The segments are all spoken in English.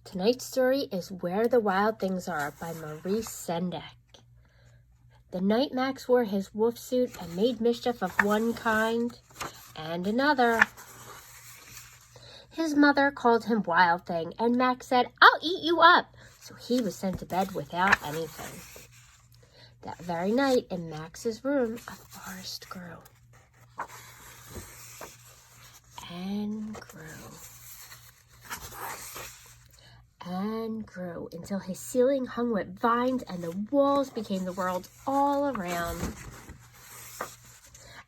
Tonight's story is Where the Wild Things Are by Maurice Sendak. The night Max wore his wolf suit and made mischief of one kind and another. His mother called him Wild Thing, and Max said, "I'll eat you up." So he was sent to bed without anything. That very night in Max's room, a forest grew and grew and grew until his ceiling hung with vines and the walls became the world all around.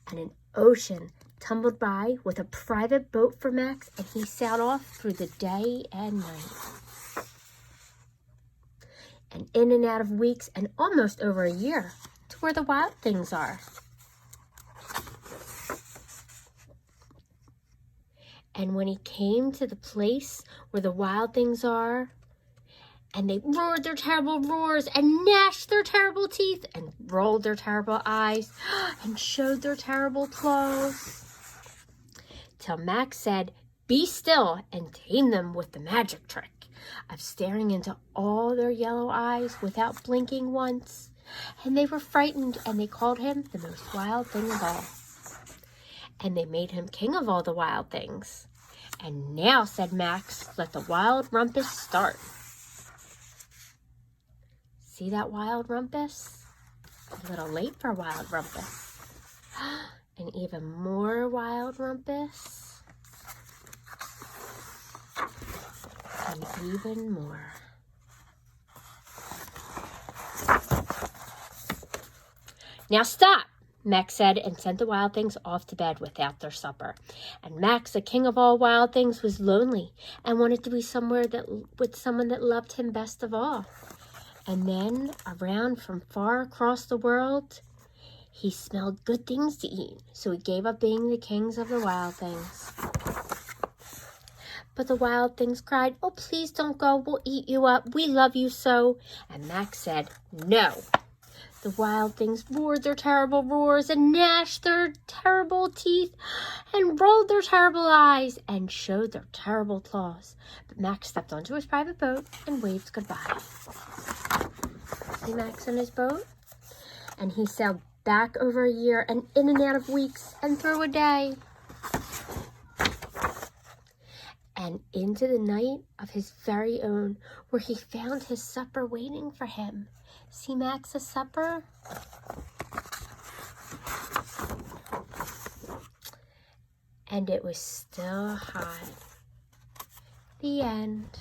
And an ocean tumbled by with a private boat for Max, and he sailed off through the day and night. And in and out of weeks and almost over a year to where the wild things are. And when he came to the place where the wild things are, and they roared their terrible roars and gnashed their terrible teeth and rolled their terrible eyes and showed their terrible claws, till Max said, "Be still," and tame them with the magic trick of staring into all their yellow eyes without blinking once. And they were frightened, and they called him the most wild thing of all. And they made him king of all the wild things. "And now," said Max, "let the wild rumpus start." See that wild rumpus? A little late for wild rumpus. And even more wild rumpus. And even more. "Now stop," Max said, and sent the wild things off to bed without their supper. And Max, the king of all wild things, was lonely and wanted to be somewhere with someone that loved him best of all. And then, around from far across the world, he smelled good things to eat, so he gave up being the kings of the wild things. But the wild things cried, "Oh, please don't go, we'll eat you up, we love you so." And Max said, "No." The wild things roared their terrible roars and gnashed their terrible teeth and rolled their terrible eyes and showed their terrible claws. But Max stepped onto his private boat and waved goodbye. See Max in his boat? And he sailed back over a year and in and out of weeks and through a day. And into the night of his very own, where he found his supper waiting for him. See Max's supper? And it was still hot. The end.